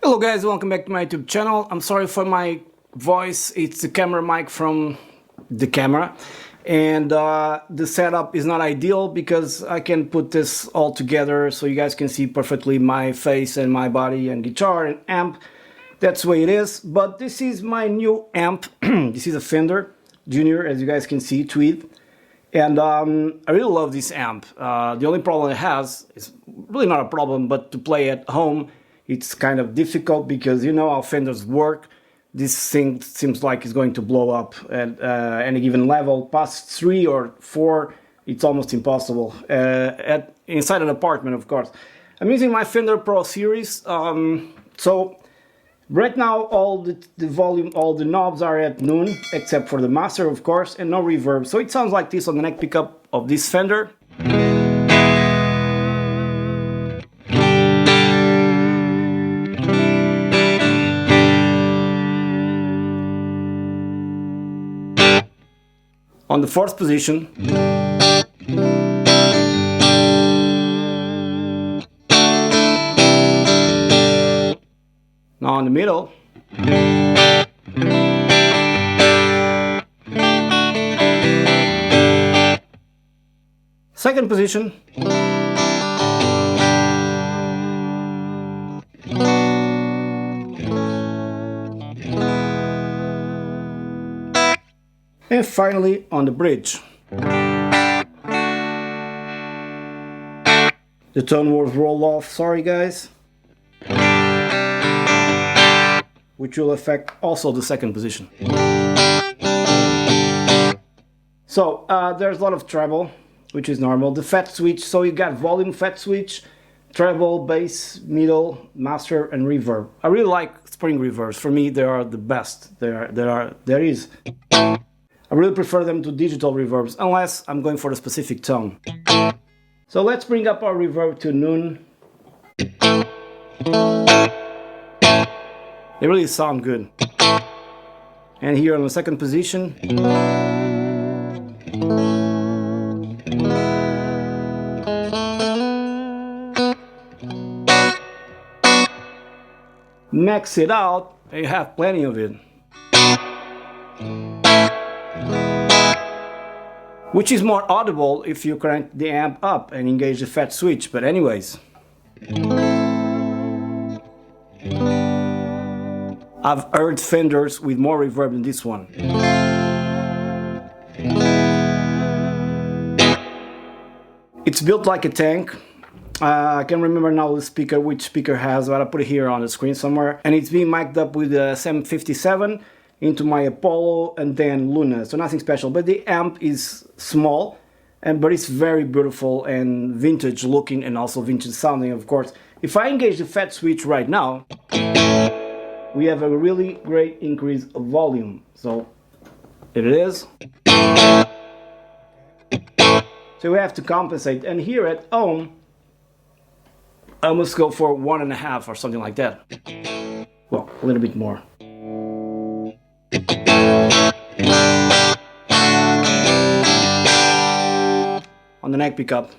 Hello guys, welcome back to my YouTube channel. I'm sorry for my voice, it's the camera mic from the camera, and the setup is not ideal because I can put this all together so you guys can see perfectly my face and my body and guitar and amp. That's the way it is, but this is my new amp. This is a Fender Junior, as you guys can see, Tweed. And I really love this amp. The only problem it has is really not a problem, but to play at home it's kind of difficult because you know how Fenders work. This thing seems like it's going to blow up at any given level. Past 3 or 4, it's almost impossible. Inside an apartment, of course. I'm using my Fender Pro Series. So right now all the volume, all the knobs are at noon, except for the master, of course, and no reverb. So it sounds like this on the neck pickup of this Fender. On the 4th position. Now in the middle. Second position. And finally on the bridge. The tone was rolled off, sorry guys. Which will affect also the second position. So there's a lot of treble, which is normal. The fat switch, so you got volume, fat switch, treble, bass, middle, master, and reverb. I really like spring reverbs. For me, they are the best there is. I really prefer them to digital reverbs, unless I'm going for a specific tone. So let's bring up our reverb to noon. They really sound good. And here on the second position. Max it out, and you have plenty of it. Which is more audible if you crank the amp up and engage the fat switch, but anyways. I've heard Fenders with more reverb than this one. It's built like a tank. I can't remember now which speaker has, but I'll put it here on the screen somewhere. And it's being mic'd up with a M57 into my Apollo and then Luna, so nothing special. But the amp is small, but it's very beautiful and vintage looking and also vintage sounding, of course. If I engage the fat switch right now, we have a really great increase of volume. So it is. So we have to compensate. And here at home, I must go for 1.5 or something like that. Well, a little bit more. On the neck pickup.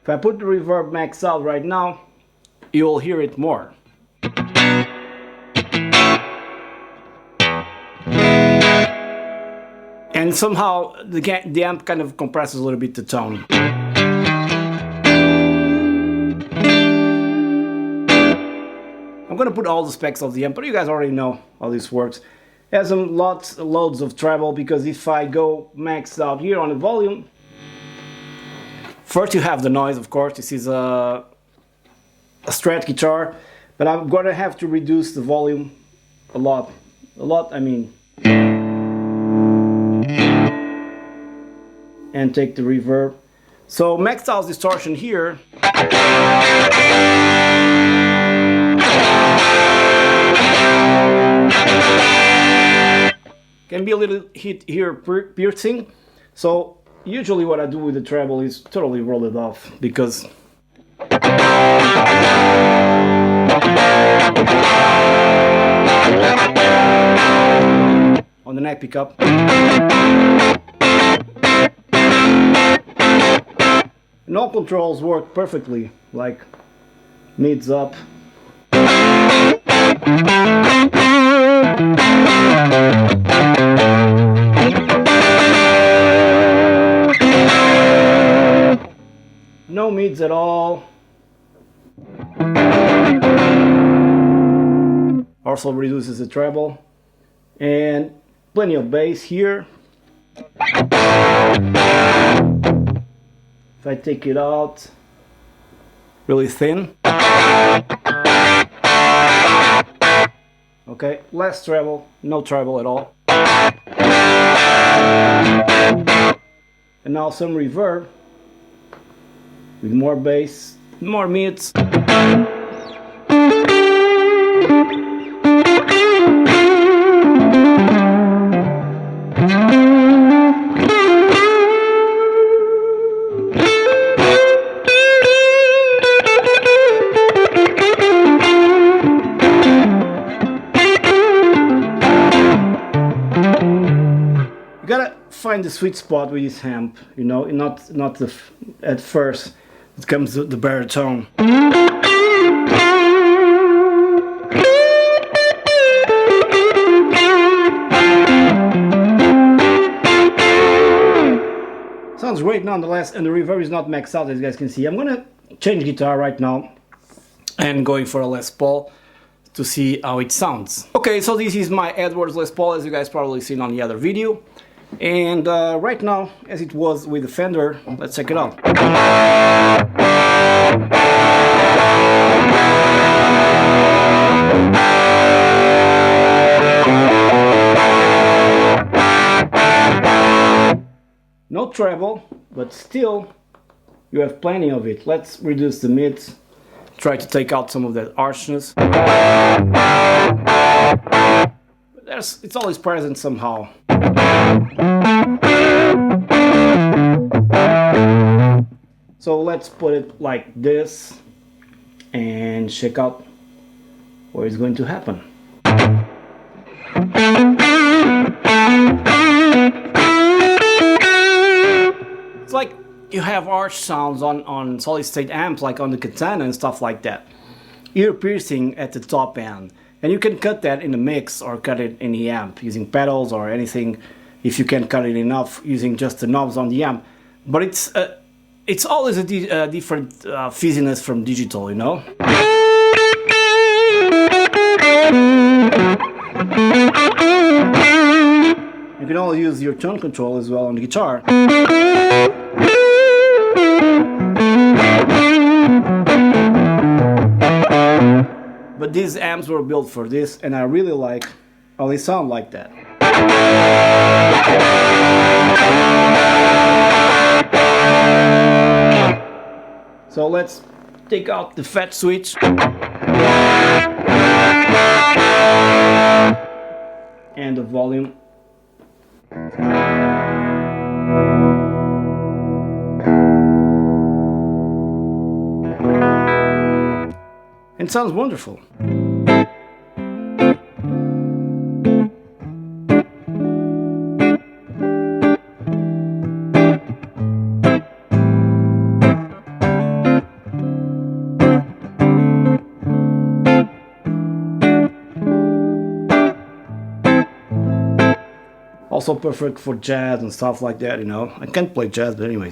If I put the reverb max out right now, you'll hear it more. And somehow the amp kind of compresses a little bit the tone. I'm gonna put all the specs of the amp, but you guys already know how this works. It has loads of treble, because if I go maxed out here on the volume, first you have the noise, of course. This is a Strat guitar, but I'm gonna have to reduce the volume a lot, I mean, and take the reverb. So maxed out distortion here. Can be a little hit here piercing. So usually what I do with the treble is totally roll it off, because on the neck pickup. And all controls work perfectly, like mids up. No mids at all. Also reduces the treble. And plenty of bass here. If I take it out, really thin. Okay, less treble, no treble at all. And now some reverb with more bass, more mids. You gotta find the sweet spot with this amp, you know, not at first it comes the baritone. Sounds great nonetheless, and the reverb is not maxed out, as you guys can see. I'm gonna change guitar right now and going for a Les Paul to see how it sounds. Okay, so this is my Edwards Les Paul, as you guys probably seen on the other video. And right now, as it was with the Fender, let's check it out. No treble, but still you have plenty of it. Let's reduce the mids, try to take out some of that harshness. It's always present somehow. So let's put it like this and check out what is going to happen. It's like you have harsh sounds on solid state amps, like on the Katana and stuff like that. Ear piercing at the top end. And you can cut that in the mix or cut it in the amp using pedals or anything, if you can cut it enough using just the knobs on the amp. But it's always a different fizziness from digital, you know? You can always use your tone control as well on the guitar. But these amps were built for this, and I really like how they sound like that. So let's take out the fat switch. And the volume. It sounds wonderful. Also perfect for jazz and stuff like that, you know. I can't play jazz, but anyway.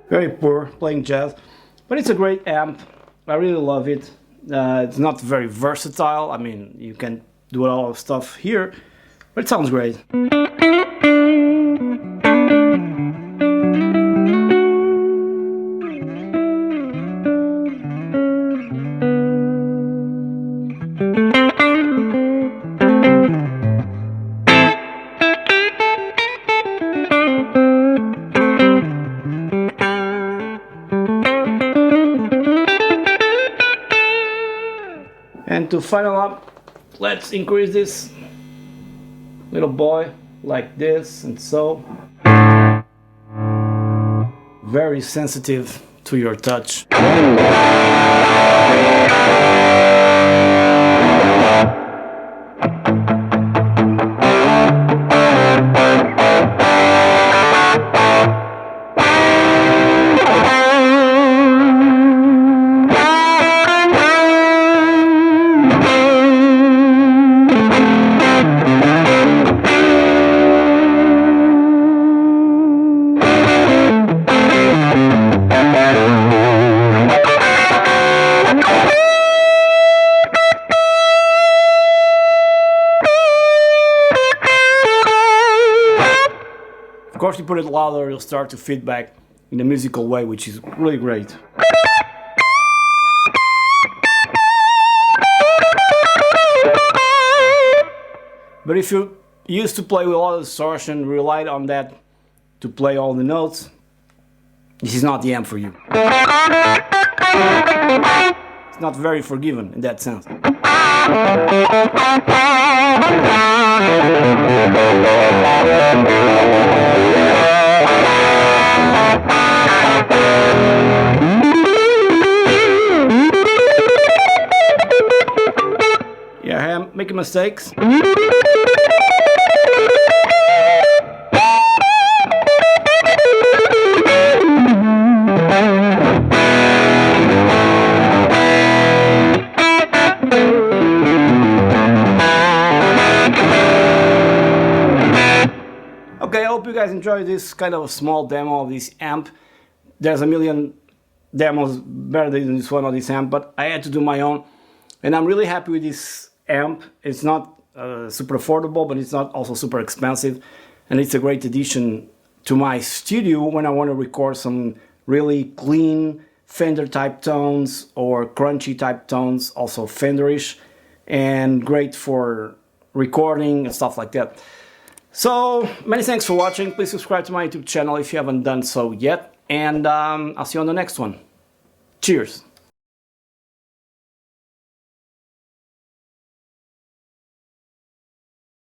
Very poor playing jazz, but it's a great amp. I really love it. It's not very versatile. I mean, you can do all of stuff here, but it sounds great. And to final up, let's increase this little boy like this and so. very sensitive to your touch. Of course, you put it louder, you'll start to feedback in a musical way, which is really great. But if you used to play with a lot of distortion, relied on that to play all the notes, this is not the amp for you. It's not very forgiving in that sense. Yeah, I'm making mistakes. Okay, I hope you guys enjoyed this kind of a small demo of this amp. There's a million demos better than this one of this amp, but I had to do my own. And I'm really happy with this amp. It's not super affordable, but it's not also super expensive. And it's a great addition to my studio when I want to record some really clean Fender type tones or crunchy type tones, also Fenderish, and great for recording and stuff like that. So, many thanks for watching. Please subscribe to my YouTube channel if you haven't done so yet. And I'll see you on the next one. Cheers!